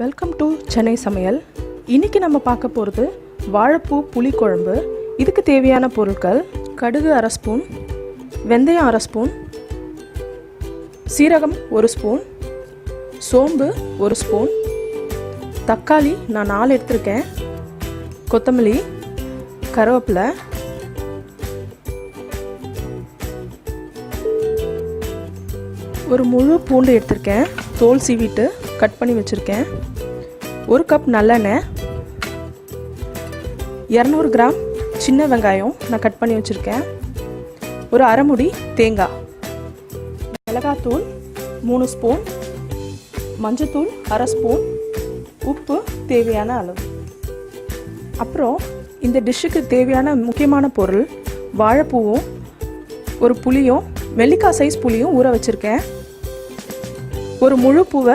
Welcome to Chennai சமையல். இன்றைக்கி நம்ம பார்க்க போகிறது வாழைப்பூ புளி குழம்பு. இதுக்கு தேவையான பொருட்கள்: கடுகு அரை ஸ்பூன், வெந்தயம் அரை ஸ்பூன், சீரகம் ஒரு ஸ்பூன், சோம்பு ஒரு ஸ்பூன், தக்காளி நான் 4 எடுத்திருக்கேன், கொத்தமல்லி, கருவேப்பிலை, ஒரு முழு பூண்டு எடுத்திருக்கேன், தோல் சீவிட்டு கட் பண்ணி வச்சுருக்கேன், 1 கப் நல்லெண்ணெய், 200 கிராம் சின்ன வெங்காயம் நான் கட் பண்ணி வச்சுருக்கேன், ஒரு அரை முடி தேங்காய், மிளகாத்தூள் 3 ஸ்பூன், மஞ்சத்தூள் அரை ஸ்பூன், உப்பு தேவையான அளவு. அப்புறம் இந்த டிஷ்ஷுக்கு தேவையான முக்கியமான பொருள் வாழைப்பூவும் ஒரு புளியும், நெல்லிக்காய் சைஸ் புளியும் ஊற வச்சுருக்கேன். ஒரு முழு பூவை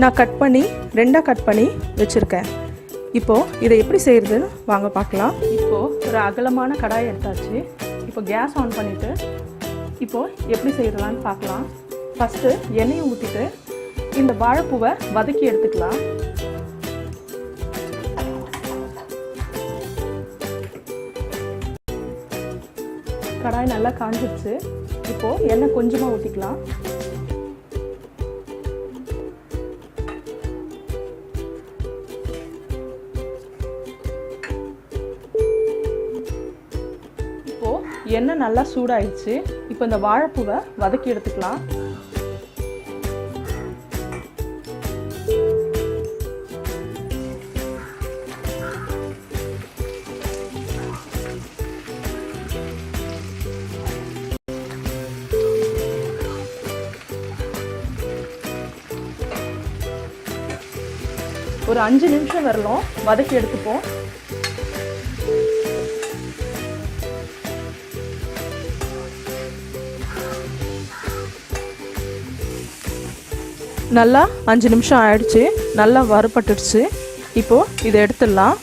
நான் கட் பண்ணி 2ஆக கட் பண்ணி வச்சுருக்கேன். இப்போது இதை எப்படி செய்கிறதுன்னு வாங்க பார்க்கலாம். இப்போது ஒரு அகலமான கடாய் எடுத்தாச்சு. இப்போ கேஸ் ஆன் பண்ணிவிட்டு இப்போது எப்படி செய்யலான்னு பார்க்கலாம். ஃபஸ்ட்டு எண்ணெயை ஊற்றிட்டு இந்த வாழைப்பூவை வதக்கி எடுத்துக்கலாம். கடாய் நல்லா காஞ்சிடுச்சு. இப்போது எண்ணெய் கொஞ்சமாக ஊற்றிக்கலாம். எண்ணெய் நல்லா சூடாயிடுச்சு. இப்போ இந்த வாழைப்பூவை வதக்கி எடுத்துக்கலாம். ஒரு 5 நிமிஷம் வரலாம் வதக்கி எடுத்துப்போம். நல்லா 5 நிமிஷம் ஆயிடுச்சு. நல்லா வறுபட்டுடுச்சு. இப்போது இதை எடுத்துடலாம்.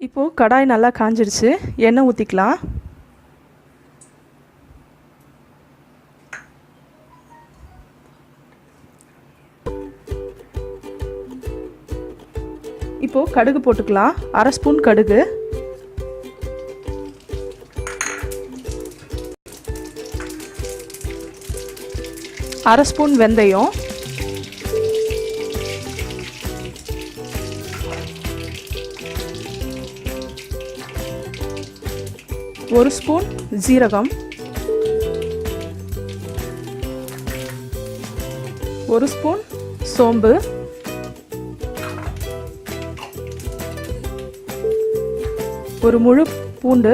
இப்போது கடாய் நல்லா காஞ்சிடுச்சு. எண்ணெய் ஊற்றிக்கலாம். இப்போது கடுகு போட்டுக்கலாம். அரை ஸ்பூன் கடுகு, அரை ஸ்பூன் வெந்தயம், ஒரு ஸ்பூன் ஜீரகம், ஒரு ஸ்பூன் சோம்பு, ஒரு முழு பூண்டு,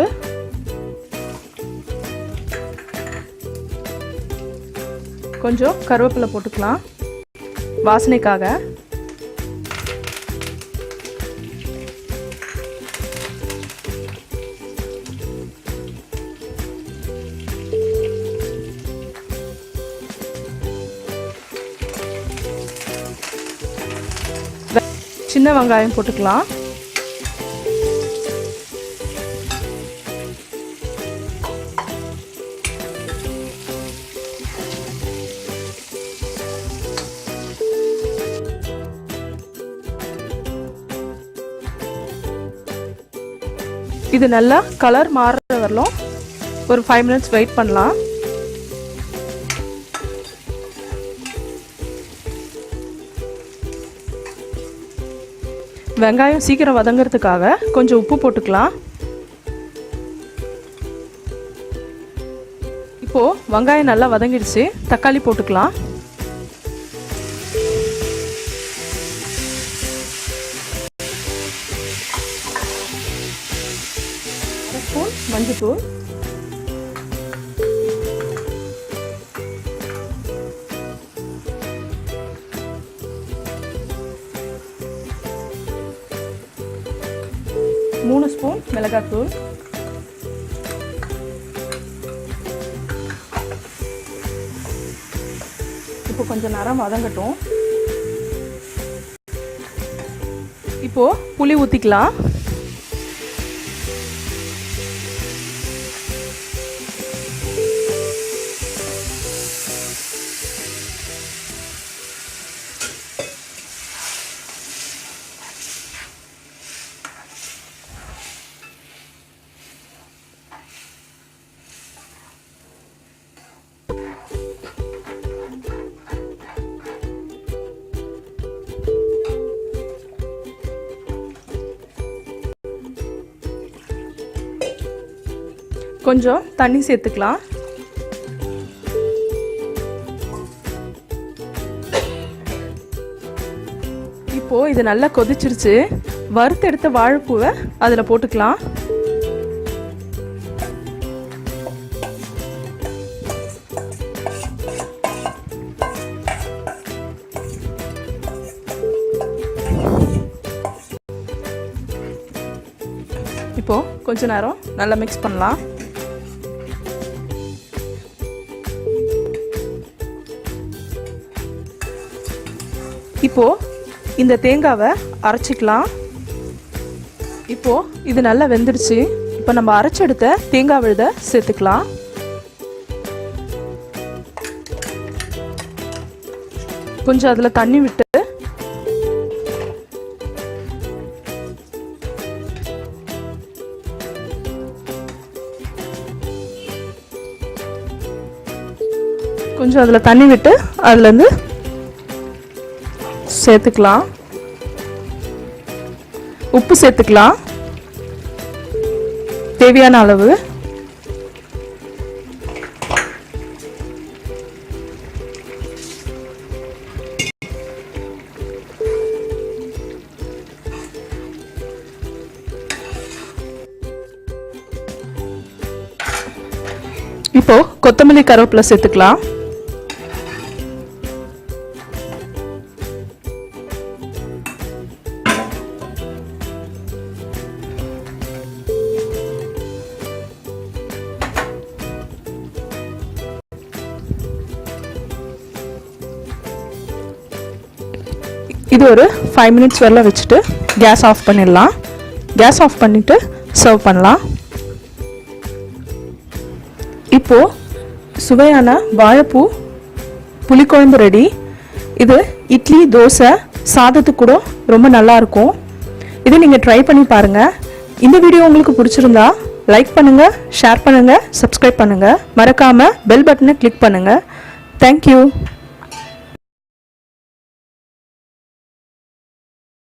கொஞ்சம் கருவேப்பிலை போட்டுக்கலாம் வாசனைக்காக. சின்ன வெங்காயம் போட்டுக்கலாம். இது நல்லா கலர் மாறுற வரலாம் ஒரு 5 மினிட்ஸ் வெயிட் பண்ணலாம். வெங்காயம் சீக்கிரம் வதங்கிறதுக்காக கொஞ்சம் உப்பு போட்டுக்கலாம். இப்போது வெங்காயம் நல்லா வதங்கிடுச்சு. தக்காளி போட்டுக்கலாம். மஞ்சத்தூள், மூணு ஸ்பூன் மிளகாத்தூள், இப்போ கொஞ்சம் நேரம் வதங்கட்டும். இப்போது புளி ஊற்றிக்கலாம். கொஞ்சம் தண்ணி சேர்த்துக்கலாம். இப்போ இது நல்லா கொதிச்சிருச்சு. வறுத்தெடுத்த வாழைப்பூவை அதில் போட்டுக்கலாம். இப்போ கொஞ்ச நேரம் நல்லா மிக்ஸ் பண்ணலாம். இப்போ இந்த தேங்காவை அரைச்சிக்கலாம். இப்போ இது நல்லா வெந்துடுச்சு. இப்போ நம்ம அரைச்செடுத்த தேங்காய் விழுதை சேர்த்துக்கலாம். கொஞ்சம் அதில் தண்ணி விட்டு அதுலேருந்து சேர்த்துக்கலாம். உப்பு சேர்த்துக்கலாம் தேவையான அளவு. இப்போ கொத்தமல்லி கருவேப்பிலை சேர்த்துக்கலாம். இது ஒரு 5 மினிட்ஸ் வரல வச்சுட்டு கேஸ் ஆஃப் பண்ணிடலாம். கேஸ் ஆஃப் பண்ணிவிட்டு சர்வ் பண்ணலாம். இப்போது சுவையான வாழைப்பூ புளிக்குழம்பு ரெடி. இது இட்லி, தோசை, சாதத்துக்கு கூட ரொம்ப நல்லாயிருக்கும். இதை நீங்கள் ட்ரை பண்ணி பாருங்கள். இந்த வீடியோ உங்களுக்கு பிடிச்சிருந்தா லைக் பண்ணுங்கள், ஷேர் பண்ணுங்கள், சப்ஸ்கிரைப் பண்ணுங்கள். மறக்காமல் பெல் பட்டனை கிளிக் பண்ணுங்கள். தேங்க்யூ.